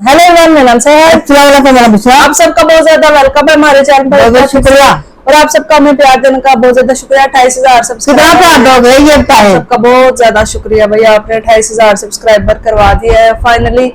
Hello everyone, मेरा नाम है। आप सबका बहुत ज्यादा वेलकम है हमारे चैनल पर। बहुत शुक्रिया और आप सबका हमें प्यार देने का बहुत ज्यादा शुक्रिया। 28,000 सब्सक्राइबर सबका बहुत ज्यादा शुक्रिया भैया। आपने 28,000 सब्सक्राइबर करवा दिया है फाइनली।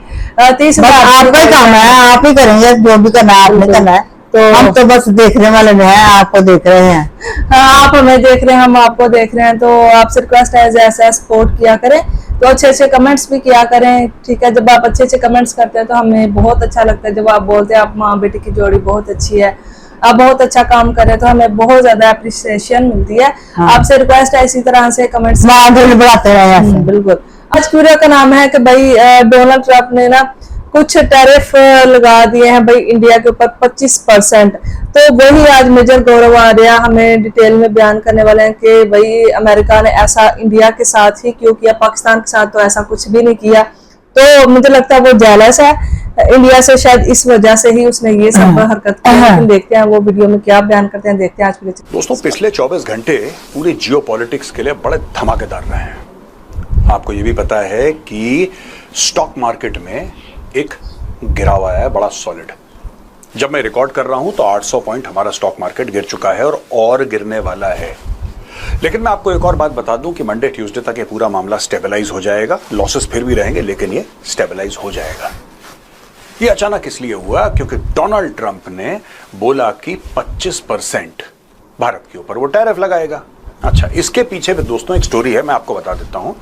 30,000 आपका ही काम है, आप ही करेंगे जो भी करना है आपने करना है। तो हम तो बस देखने वाले हैं, आपको देख रहे हैं। हाँ, आप हमें देख रहे हैं, हम आपको देख रहे हैं। तो आपसे रिक्वेस्ट है ऐसा सपोर्ट किया करें, तो अच्छे अच्छे कमेंट्स भी किया करें। ठीक है, जब आप अच्छे अच्छे कमेंट्स करते हैं तो हमें बहुत अच्छा लगता है। जब आप बोलते हैं आप माँ बेटी की जोड़ी बहुत अच्छी है, आप बहुत अच्छा काम कर रहे हैं, तो हमें बहुत ज्यादा अप्रिसिएशन मिलती है। हाँ। आपसे रिक्वेस्ट है इसी तरह से कमेंट्स बढ़ाते रहे। बिल्कुल। आज वीडियो का नाम है कि भाई डोनाल्ड ट्रंप ने ना कुछ टैरिफ लगा दिए हैं भाई इंडिया के ऊपर 25%। तो वही आज मेजर गौरव आर्या हमें डिटेल में बयान करने वाले हैं कि भाई अमेरिका ने ऐसा इंडिया के साथ ही क्यों किया, पाकिस्तान के साथ तो ऐसा कुछ भी नहीं किया। तो मुझे लगता है वो जेलस है इंडिया से, शायद इस वजह से ही उसने ये सब हरकत की। लेकिन देखते हैं वो वीडियो में क्या बयान करते हैं, देखते हैं आज वीडियो। दोस्तों, पिछले 24 घंटे पूरे जियोपॉलिटिक्स के लिए बड़े धमाकेदार रहे हैं। आपको ये भी पता है कि स्टॉक मार्केट में एक गिराव आया है बड़ा सॉलिड। जब मैं रिकॉर्ड कर रहा हूं तो 800 पॉइंट हमारा स्टॉक मार्केट गिर चुका है और गिरने वाला है। लेकिन मैं आपको एक और बात बता दूं कि मंडे ट्यूसडे तक ये पूरा मामला स्टेबलाइज हो जाएगा। लॉसेस फिर भी रहेंगे लेकिन ये स्टेबलाइज हो जाएगा। ये अचानक इसलिए हुआ क्योंकि डोनाल्ड ट्रंप ने बोला कि 25% भारत के ऊपर वो टैरिफ लगाएगा। अच्छा, इसके पीछे भी दोस्तों एक स्टोरी है, मैं आपको बता देता हूं।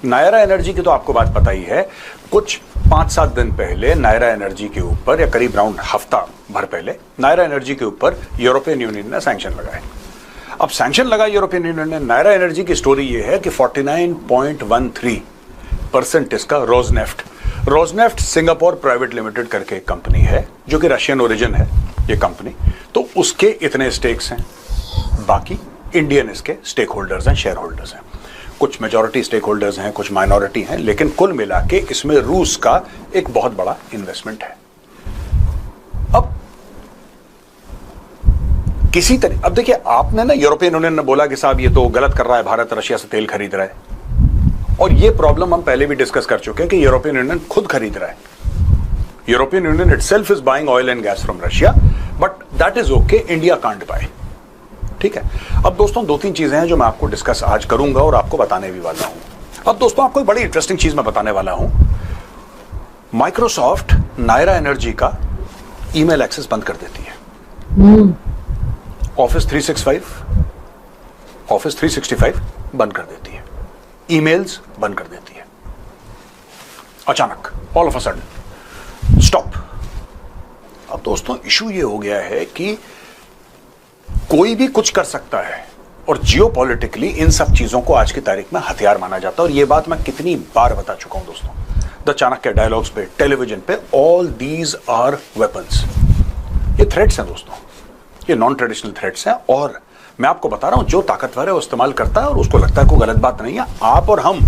नायरा एनर्जी की तो आपको बात पता ही है। कुछ 5-7 दिन पहले नायरा एनर्जी के ऊपर, या करीब राउंड हफ्ता भर पहले, नायरा एनर्जी के ऊपर यूरोपियन यूनियन ने सैंक्शन लगाए। अब सैंक्शन लगा यूरोपियन यूनियन ने। नायरा एनर्जी की स्टोरी ये है कि 49.13% इसका रोजनेफ्ट सिंगापुर प्राइवेट लिमिटेड करके एक कंपनी है जो कि रशियन ओरिजिन है ये कंपनी। तो उसके इतने स्टेक्स हैं, बाकी इंडियन इसके स्टेक होल्डर्स हैं, शेयर होल्डर्स हैं। कुछ मेजॉरिटी स्टेक होल्डर्स हैं, कुछ माइनॉरिटी हैं, लेकिन कुल मिला के इसमें रूस का एक बहुत बड़ा इन्वेस्टमेंट है। अब किसी तरह, अब देखिए, आपने ना यूरोपियन यूनियन ने बोला कि साहब ये तो गलत कर रहा है, भारत रशिया से तेल खरीद रहा है। और ये प्रॉब्लम हम पहले भी डिस्कस कर चुके हैं कि यूरोपियन यूनियन खुद खरीद रहा है। European union itself is buying oil and gas from Russia, but that is okay, India can't buy. ठीक है। अब दोस्तों 2-3 चीजें हैं जो मैं आपको डिस्कस आज करूंगा और आपको बताने भी वाला हूं। अब दोस्तों आपको एक बड़ी इंटरेस्टिंग चीज मैं बताने वाला हूं। माइक्रोसॉफ्ट नायरा एनर्जी का ईमेल एक्सेस बंद कर देती है। ऑफिस 365, ऑफिस 365 बंद कर देती है, ईमेल्स बंद कर देती है। अचानक, all of a sudden stop. अब दोस्तों इशू ये हो गया है कि कोई भी कुछ कर सकता है और जियोपॉलिटिकली इन सब चीजों को आज की तारीख में हथियार माना जाता है। और ये बात मैं कितनी बार बता चुका हूं दोस्तों, द चाणक्य डायलॉग्स पे, टेलीविजन पे, ऑल दीज आर वेपन्स। ये थ्रेट्स हैं दोस्तों, ये नॉन ट्रेडिशनल थ्रेट्स हैं। और मैं आपको बता रहा हूं, जो ताकतवर है वो इस्तेमाल करता है और उसको लगता है कोई गलत बात नहीं है। आप और हम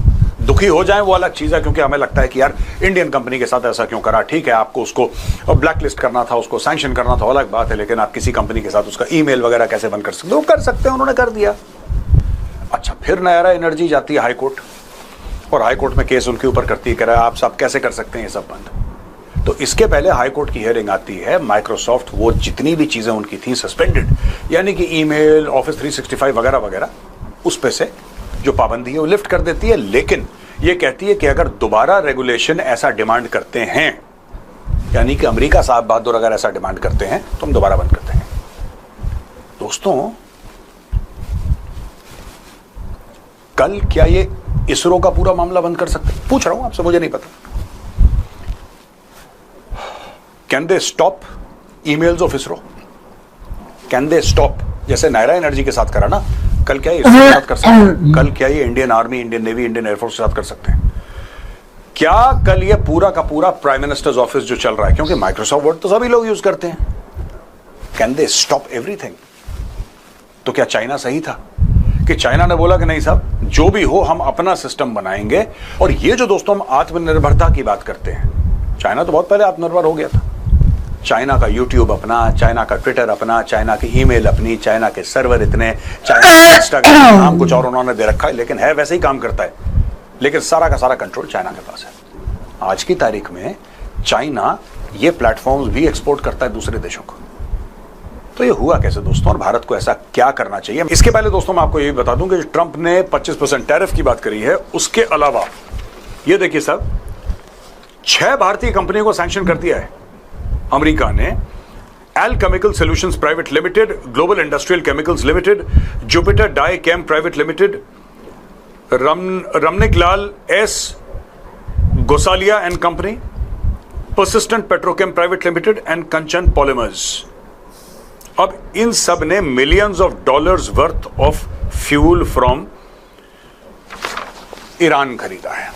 दुखी हो जाएं वो अलग चीज है, क्योंकि हमें लगता है कि यार इंडियन कंपनी के साथ ऐसा क्यों करा। ठीक है, आपको उसको ब्लैक लिस्ट करना था, उसको सैंक्शन करना था, अलग बात है। लेकिन आप किसी कंपनी के साथ उसका ईमेल वगैरह कैसे बंद कर सकते हो? कर सकते हैं, उन्होंने कर दिया। अच्छा, फिर नायरा एनर्जी जाती है हाई कोर्ट और हाई कोर्ट में केस उनके ऊपर करती है, कह रहा है आप सब कैसे कर सकते हैं ये सब बंद। तो इसके पहले हाई कोर्ट की हियरिंग आती है। माइक्रोसॉफ्ट वो जितनी भी चीजें उनकी थी सस्पेंडेड, यानी कि ईमेल, ऑफिस 365 वगैरह वगैरह, उस पे से जो पाबंदी है वो लिफ्ट कर देती है। लेकिन ये कहती है कि अगर दोबारा रेगुलेशन ऐसा डिमांड करते हैं, यानी कि अमेरिका साहब बहादुर अगर ऐसा डिमांड करते हैं तो हम दोबारा बंद कर देंगे। दोस्तों, कल क्या ये इसरो का पूरा मामला बंद कर सकते हैं? पूछ रहा हूं आपसे, मुझे नहीं पता। Can they stop emails of ISRO? Can they stop, जैसे नायरा एनर्जी के साथ करा ना, कल क्या ये इसरो के साथ कर सकते हैं? कल क्या ये Indian army, Indian navy, Indian air force के साथ कर सकते हैं? क्या कल ये पूरा का पूरा प्राइम मिनिस्टर्स ऑफिस जो चल रहा है, क्योंकि माइक्रोसॉफ्ट वर्ड तो सभी लोग यूज करते हैं, कैन दे स्टॉप एवरीथिंग? तो क्या चाइना सही था कि चाइना ने बोला कि नहीं साहब, जो भी हो हम अपना सिस्टम बनाएंगे? और ये जो दोस्तों हम आत्मनिर्भरता की बात करते हैं, चाइना तो बहुत पहले आत्मनिर्भर हो गया था। चाइना का यूट्यूब अपना, चाइना का ट्विटर अपना, चाइना की ईमेल अपनी, चाइना के सर्वर इतने, चाइना का इंस्टाग्राम, नाम कुछ और उन्होंने दे रखा है लेकिन है वैसे ही काम करता है। लेकिन सारा का सारा कंट्रोल चाइना के पास है। आज की तारीख में चाइना ये प्लेटफॉर्म्स भी एक्सपोर्ट करता है दूसरे देशों को। तो ये हुआ कैसे दोस्तों, और भारत को ऐसा क्या करना चाहिए? इसके पहले दोस्तों मैं आपको ये भी बता दूं कि ट्रंप ने 25% टैरिफ की बात करी है, उसके अलावा ये देखिए साहब, 6 भारतीय कंपनियों को सैंक्शन कर दिया है अमेरिका ने। Alchemical solutions private limited, global industrial chemicals limited, Jupiter dye chem private limited, Ramaniklal S Gosalia and company, persistent petrochem private limited and Kanchan polymers. अब इन सब ने millions of dollars worth of fuel from Iran खरीदा है।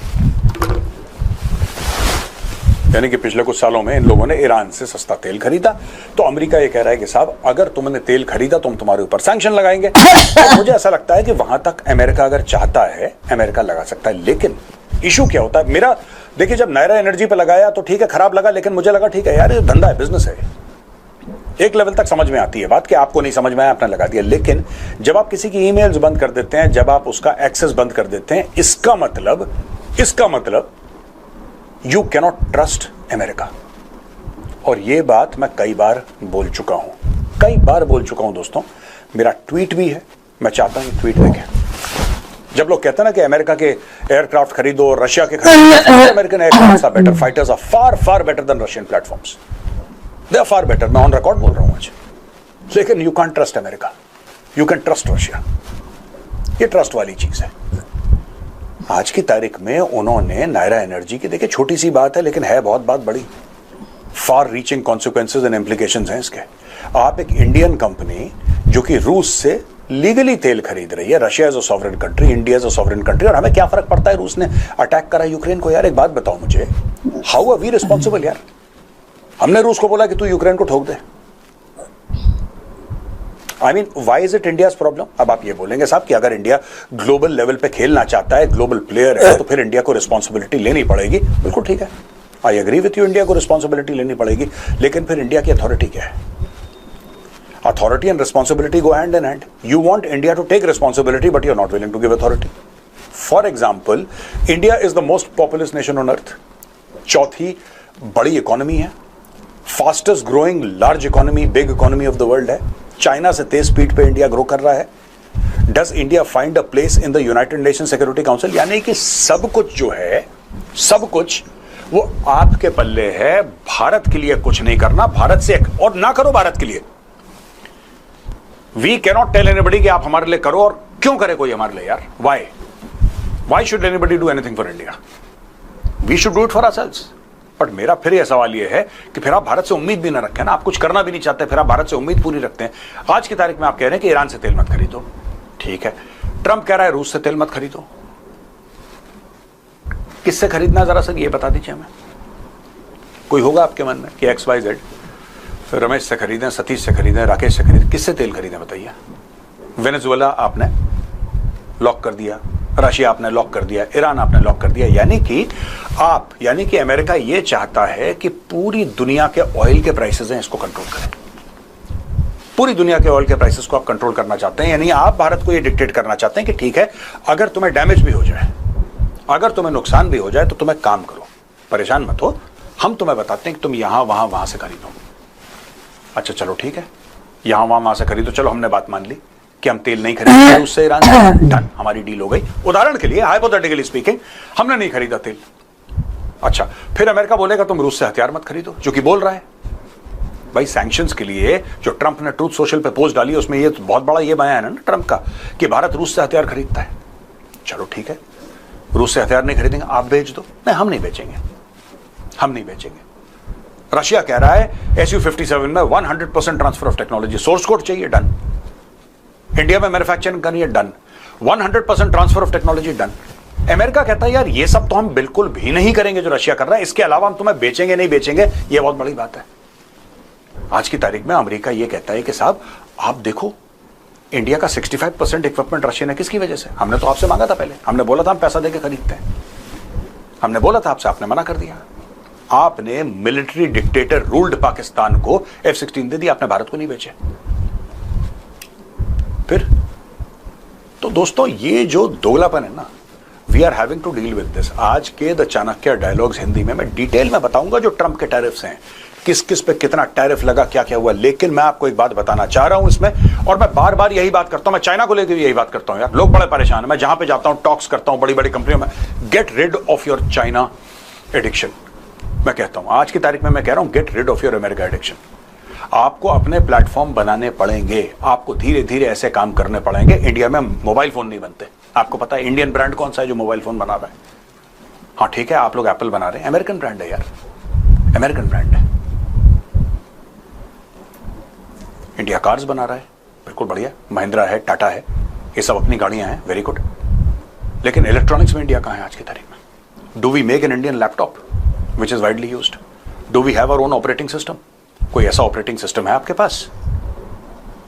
यानी कि पिछले कुछ सालों में इन लोगों ने ईरान से सस्ता तेल खरीदा। तो अमेरिका ये कह रहा है कि साहब अगर तुमने तेल खरीदा तो हम तुम्हारे ऊपर सैंक्शन लगाएंगे। तो मुझे ऐसा लगता है कि वहां तक अमेरिका अगर चाहता है अमेरिका लगा सकता है। लेकिन इशू क्या होता है मेरा, देखिए जब नायरा एनर्जी पे लगाया तो ठीक है, खराब लगा, लेकिन मुझे लगा ठीक है यार ये धंधा है, बिजनेस है। एक लेवल तक समझ में आती है बात कि आपको नहीं समझ में आया, आपने लगा दिया। लेकिन जब आप किसी की ईमेल्स बंद कर देते हैं, जब आप उसका एक्सेस बंद कर देते हैं, इसका मतलब यू कैनॉट ट्रस्ट अमेरिका। और ये बात मैं कई बार बोल चुका हूं दोस्तों। मेरा ट्वीट भी है, मैं चाहता हूं ट्वीट देखें। जब लोग कहते हैं ना कि अमेरिका के एयरक्राफ्ट खरीदो, रशिया के खरीदो, American aircraft are better, fighters are far far better than Russian platforms, they are far better. मैं ऑन रिकॉर्ड बोल रहा हूं आज। लेकिन you can trust America, you can trust Russia. ये ट्रस्ट वाली चीज है। आज की तारीख में उन्होंने नायरा एनर्जी की, देखिए छोटी सी बात है लेकिन है बहुत बात बड़ी, far reaching consequences and implications हैं इसके। आप एक इंडियन कंपनी जो कि रूस से लीगली तेल खरीद रही है, Russia is a sovereign country, India is a sovereign country, और हमें क्या फर्क पड़ता है रूस ने अटैक करा यूक्रेन को? यार एक बात बताओ मुझे, हाउ आर वी रिस्पॉन्सिबल यार? हमने रूस को बोला कि तू यूक्रेन को ठोक दे। I mean why is it India's problem? अब आप ये बोलेंगे साहब कि अगर इंडिया ग्लोबल लेवल पे खेलना चाहता है, ग्लोबल प्लेयर है, तो फिर इंडिया को रिस्पॉन्सिबिलिटी लेनी पड़ेगी। बिल्कुल ठीक है, I agree with you, India को रिस्पॉन्सिबिलिटी लेनी पड़ेगी। लेकिन फिर इंडिया की अथॉरिटी क्या है? Authority and responsibility go hand in hand. You want India to take responsibility but you are not willing to give authority. For example, India is the most populous nation on earth, चौथी बड़ी economy है, fastest growing large economy, big economy of the world है। China से तेज speed पे India grow कर रहा है। Does India find a place in the United nation security council? यानी कि सब कुछ जो है, सब कुछ वो आपके पल्ले है। भारत के लिए कुछ नहीं करना, भारत से और ना करो भारत के लिए। वी कैनॉट टेल एनीबडी कि आप हमारे लिए करो, और क्यों करे कोई हमारे लिए यार? Why should anybody do anything for India? We should do it for ourselves. But मेरा फिर यह सवाल यह है कि फिर आप भारत से उम्मीद भी ना रखें ना, आप कुछ करना भी नहीं चाहते, फिर आप भारत से उम्मीद पूरी रखते हैं। आज की तारीख में आप कह रहे हैं कि ईरान से तेल मत खरीदो, ठीक है। ट्रंप कह रहा है रूस से तेल मत खरीदो। किससे खरीदना जरा सा ये बता दीजिए हमें। कोई होगा आपके मन में कि XYZ, रमेश से खरीदें, सतीश से खरीदें, राकेश से खरीदें, किससे तेल खरीदें बताइए? वेनेजुएला आपने लॉक कर दिया, रशिया आपने लॉक कर दिया, ईरान आपने लॉक कर दिया। यानी कि अमेरिका ये चाहता है कि पूरी दुनिया के ऑयल के प्राइसेस हैं, इसको कंट्रोल करें। पूरी दुनिया के ऑयल के प्राइसेस को आप कंट्रोल करना चाहते हैं। यानी आप भारत को ये डिक्टेट करना चाहते हैं कि ठीक है, अगर तुम्हें डैमेज भी हो जाए, अगर तुम्हें नुकसान भी हो जाए, तो तुम्हें काम करो, परेशान मत हो, हम तुम्हें बताते हैं कि तुम यहां वहां से खरीदो। अच्छा चलो ठीक है, यहां वहां से खरीदो, चलो हमने बात मान ली कि हम तेल नहीं खरीदेंगे रूस से, ईरान से, डन, हमारी डील हो गई। उदाहरण के लिए, हाइपोथेटिकली स्पीकिंग, हमने नहीं खरीदा तेल। अच्छा, फिर अमेरिका बोलेगा तुम रूस से हथियार मत खरीदो, जो कि बोल रहा है। भाई सैंक्शंस के लिए जो ट्रंप ने ट्रूथ सोशल पे पोस्ट डाली, उसमें ये तो बहुत बड़ा ये बयान है ना ट्रंप का कि भारत रूस से हथियार खरीदता है। चलो ठीक है, रूस से हथियार नहीं खरीदेंगे, आप बेच दो। नहीं, हम नहीं बेचेंगे, हम नहीं बेचेंगे। रशिया कह रहा है Su-57 में 100% transfer of technology, source code चाहिए, डन। इंडिया में मैन्युफैक्चरिंग करनी है, done. 100% transfer of technology, done. America कहता है यार ये सब तो हम बिल्कुल भी नहीं करेंगे जो रशिया कर रहा है, इसके अलावा हम तुम्हें बेचेंगे नहीं बेचेंगे, ये बहुत बड़ी बात है। आज की तारीख में अमेरिका ये कहता है कि साहब आप देखो, इंडिया का 65% इक्विपमेंट रशिया ने, किसकी वजह से? हमने तो आपसे मांगा था पहले, हमने बोला था हम पैसा देके खरीदते हैं, हमने बोला था आपसे, आपने मना कर दिया। आपने मिलिट्री डिक्टेटर रूल्ड पाकिस्तान को F-16 दे दिया, आपने भारत को नहीं बेचे। फिर तो दोस्तों ये जो दोगलापन है ना, we are having to deal with this. आज के द चाणक्य डायलॉग्स हिंदी में मैं डिटेल में बताऊंगा जो ट्रंप के टैरिफ्स हैं, किस किस पे कितना टैरिफ लगा, क्या क्या हुआ। लेकिन मैं आपको एक बात बताना चाह रहा हूं इसमें, और मैं बार बार यही बात करता हूं, मैं चाइना को लेकर भी यही बात करता हूं यार, लोग बड़े परेशान हैं। मैं जहां पे जाता हूं टॉक्स करता हूं बड़ी बड़ी कंपनियों में, get rid of your China addiction. मैं कहता हूं आज की तारीख में मैं कह रहा हूं get rid of your America addiction. आपको अपने प्लेटफॉर्म बनाने पड़ेंगे, आपको धीरे धीरे ऐसे काम करने पड़ेंगे। इंडिया में मोबाइल फोन नहीं बनते, आपको पता है इंडियन ब्रांड कौन सा है जो मोबाइल फोन बना रहा है? हाँ ठीक है, आप लोग एप्पल बना रहे हैं, अमेरिकन ब्रांड है यार, अमेरिकन ब्रांड है। इंडिया कार्स बना रहा है, बिल्कुल बढ़िया, महिंद्रा है, टाटा है, ये सब अपनी गाड़ियां हैं, वेरी गुड। लेकिन इलेक्ट्रॉनिक्स में इंडिया कहां है आज की तारीख में? Do we make an Indian laptop which is widely used? Do we have our own operating system? कोई ऐसा ऑपरेटिंग सिस्टम है आपके पास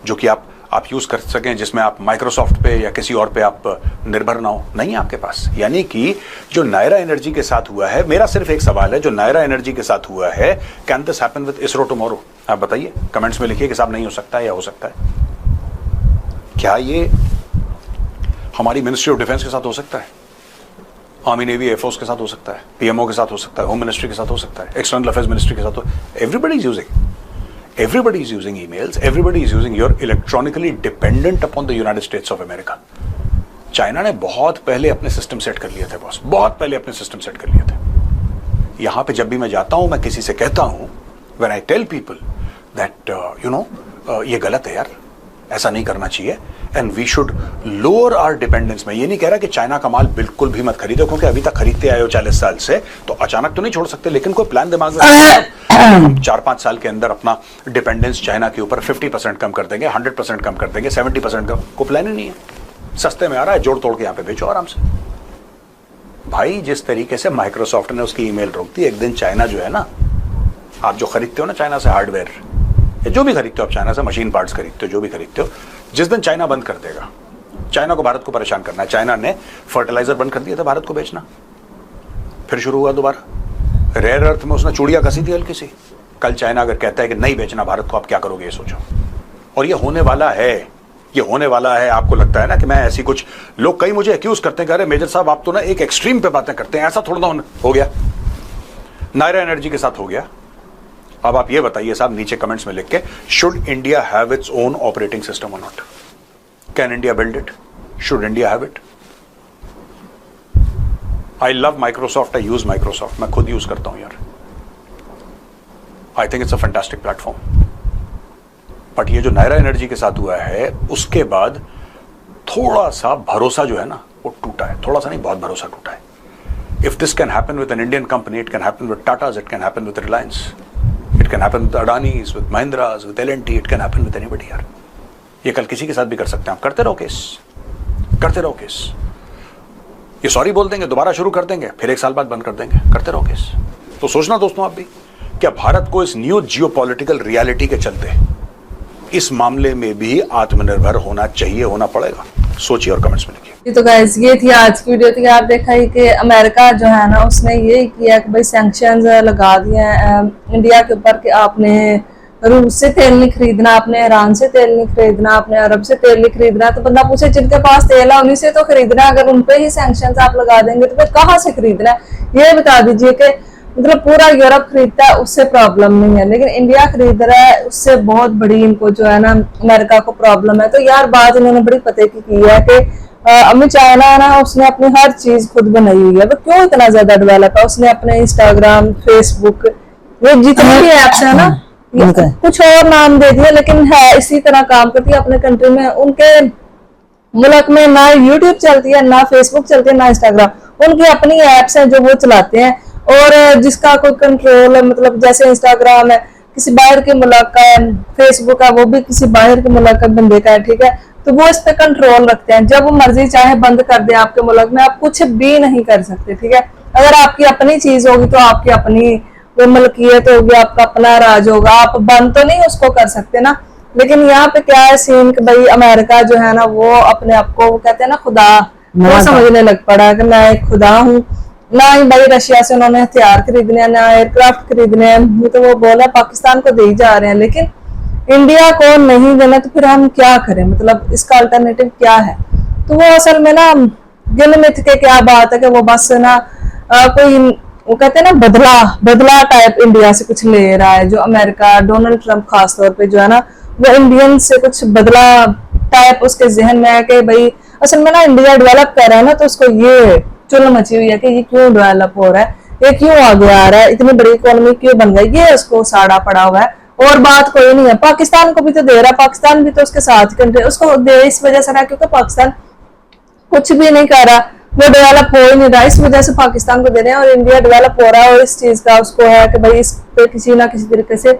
जो कि आप यूज कर सकें, जिसमें आप माइक्रोसॉफ्ट पे या किसी और पे आप निर्भर ना हो? नहीं है आपके पास। यानी कि जो नायरा एनर्जी के साथ हुआ है, मेरा सिर्फ एक सवाल है, जो नायरा एनर्जी के साथ हुआ है, can this happen with ISRO tomorrow? आप बताइए, कमेंट्स में लिखिए कि साहब नहीं हो सकता है या हो सकता है। क्या ये हमारी मिनिस्ट्री ऑफ डिफेंस के साथ हो सकता है? आर्मी नेवी एयरफोर्स के साथ हो सकता है, पीएमओ के साथ हो सकता है, होम मिनिस्ट्री के साथ हो सकता है, एक्सटर्नल अफेयर्स मिनिस्ट्री के साथ हो। Everybody is using emails, everybody is using, you're electronically dependent upon the United States of America. China ने बहुत पहले अपने सिस्टम सेट कर लिए थे बॉस, बहुत पहले अपने सिस्टम सेट कर लिए थे। यहां पे जब भी मैं जाता हूं, मैं किसी से कहता हूं, when I tell people that ये गलत है यार, ऐसा नहीं करना चाहिए, and we should lower our dependence. मैं ये नहीं कह रहा कि चाइना का माल बिल्कुल भी मत खरीदो, क्योंकि अभी तक खरीदते आए हो 40 साल से, तो अचानक तो नहीं छोड़ सकते, लेकिन कोई प्लान दिमाग में 4-5 साल के अंदर अपना डिपेंडेंस चाइना के ऊपर 50% कम कर देंगे, 100% कम कर देंगे, 70% कम। कोई प्लान ही नहीं है, सस्ते में आ रहा है, जोड़ तोड़ के यहाँ पे बेचो आराम से। भाई जिस तरीके से माइक्रोसॉफ्ट ने उसकी ईमेल रोक दी, एक दिन चाइना जो है ना, आप जो खरीदते हो ना चाइना से हार्डवेयर, जो भी खरीदते हो आप चाइना से, मशीन पार्ट्स खरीदते हो, जो भी खरीदते हो, जिस दिन चाइना बंद कर देगा, चाइना को भारत को परेशान करना है। चाइना ने फर्टिलाइजर बंद कर दिया था भारत को बेचना, फिर शुरू हुआ दोबारा। रेयर अर्थ में उसने चूड़ियां कसी थी हल्की सी। कल चाइना अगर कहता है कि नहीं बेचना भारत को, आप क्या करोगे ये सोचो। और ये होने वाला है, ये होने वाला है। आपको लगता है ना कि मैं ऐसी कुछ, लोग कई मुझे एक्यूज करते हैं, कह रहे मेजर साहब आप तो ना एक एक्सट्रीम पे बातें करते हैं, ऐसा थोड़ा ना हो गया। नायरा एनर्जी के साथ हो गया। अब आप ये बताइए साहब नीचे कमेंट्स में लिख के, should India have its own operating system और not? Can India build it? Should India have it? I love Microsoft, I use Microsoft, मैं खुद यूज करता हूं यार। I think it's a fantastic platform. But ये जो नायरा एनर्जी के साथ हुआ है, उसके बाद थोड़ा सा भरोसा जो है ना वो टूटा है, थोड़ा सा नहीं बहुत भरोसा टूटा है। If this can happen with an Indian company, it can happen with Tatas, it can happen with Reliance, it can happen with Adanis, with Mahindras, with L&T, it can happen with anybody यार। ये कल किसी के साथ भी कर सकते हैं। आप करते रहो केस, करते रहो केस। ये सॉरी बोल देंगे, दोबारा शुरू कर देंगे, फिर 1 साल बाद बंद कर देंगे, करते रहो केस। तो सोचना दोस्तों आप भी, क्या भारत को इस न्यू जियोपॉलिटिकल रियलिटी के चलते इस मामले में भी आत्मनिर्भर होना चाहिए, होना पड़ेगा? सोचिए और कमेंट्स में लिखिए। तो गाइस ये थी आज की वीडियो। थी आप देखा ही कि अमेरिका जो है ना, उसने ये किया कि भाई सैंक्शंस लगा दिए इंडिया के ऊपर कि आपने रूस से तेल नहीं खरीदना, आपने ईरान से तेल नहीं खरीदना, आपने अरब से तेल नहीं खरीदना। तो बंदा पूछे जिनके पास तेल है उन्हीं से तो खरीदना, अगर उन पे ही सैंक्शंस आप लगा देंगे तो फिर कहाँ से खरीदना है? ये बता दीजिए कि मतलब पूरा यूरोप खरीदता है उससे प्रॉब्लम नहीं है, लेकिन इंडिया खरीद रहा है उससे बहुत बड़ी इनको जो है ना अमेरिका को प्रॉब्लम है। तो यार बात इन्होंने बड़ी पते की है कि अमित चाइना है ना, उसने अपनी हर चीज खुद बनाई हुई है। वो क्यों इतना ज्यादा डेवलप है? उसने अपने इंस्टाग्राम, फेसबुक, ये जितने भी एप्स है ना, कुछ और नाम दे दिया, लेकिन है इसी तरह काम करती है अपने कंट्री में। उनके मुल्क में ना यूट्यूब चलती है, ना फेसबुक चलती है, ना इंस्टाग्राम। उनकी अपनी एप्स हैं जो वो चलाते हैं, और जिसका कोई कंट्रोल है, मतलब जैसे इंस्टाग्राम है किसी बाहर के मुल्क का है, फेसबुक है वो भी किसी बाहर के मुल्क का बंदे का है, ठीक है। तो वो इस पे कंट्रोल रखते हैं, जब वो मर्जी चाहे बंद कर दे आपके मुल्क में, आप कुछ भी नहीं कर सकते, ठीक है। अगर आपकी अपनी चीज होगी तो आपकी अपनी वो मलकियत होगी, आपका अपना राज होगा, आप बंद तो नहीं उसको कर सकते ना। लेकिन यहाँ पे क्या है सीन कि भाई अमेरिका जो है ना, वो अपने आप को, वो कहते हैं ना खुदा, वो समझने लग पड़ा है कि मैं एक खुदा हूँ। ना ही भाई रशिया से उन्होंने हथियार खरीदने हैं, ना एयरक्राफ्ट खरीदने हैं, तो वो बोला पाकिस्तान को दे ही जा रहे हैं, लेकिन इंडिया को नहीं देना। तो फिर हम क्या करें? मतलब इसका अल्टरनेटिव क्या है? तो वो असल में ना गिनमित के क्या बात है कि वो बस ना कोई वो कहते हैं ना बदला टाइप इंडिया से कुछ ले रहा है, जो अमेरिका डोनाल्ड ट्रंप खास तौर पे जो है ना वो इंडियन से कुछ बदला टाइप उसके जहन में है कि भाई असल में ना इंडिया डेवलप कर रहा है ना, तो उसको ये चुल मची हुई है कि ये क्यों डेवलप हो रहा है, ये क्यों आगे आ रहा है, इतनी बड़ी इकोनॉमी क्यों बन गई, ये उसको साड़ा पड़ा हुआ है और बात कोई नहीं है। पाकिस्तान को भी तो दे रहा है, पाकिस्तान भी तो उसके साथ कंट्री उसको दे इस वजह से रहा क्योंकि पाकिस्तान कुछ भी नहीं कर रहा, वो डेवलप हो ही नहीं रहा, इस वजह से पाकिस्तान को दे रहे हैं और इंडिया डेवलप हो रहा है। और इस चीज का उसको है कि भाई इस पे किसी ना किसी तरीके से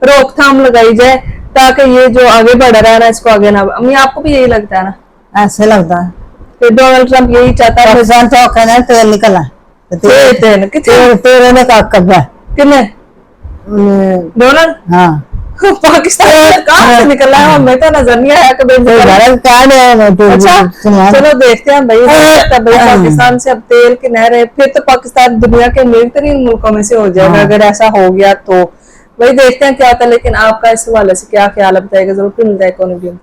रोकथाम लगाई जाए ताकि ये जो आगे बढ़ रहा है ना इसको आगे ना। अम्मी आपको भी यही लगता है ना? ऐसे लगता है कि डोनाल्ड ट्रंप यही चाहता है? पाकिस्तान तो कहना है तेल निकला कितने ने का कब्जा डोनाल्ड हाँ पाकिस्तान में कहाँ से निकला है, हमें तो नजर नहीं आया कभी। अच्छा चलो देखते हैं भाई, पाकिस्तान से अब तेल की नहर, फिर तो पाकिस्तान दुनिया के अमीर तरीन मुल्कों में से हो जाएगा अगर ऐसा हो गया तो। वही देखते हैं क्या होता है। लेकिन आपका इस हवाले से क्या ख्याल है बताइएगा जरूर, मिलता है इकोनॉमी।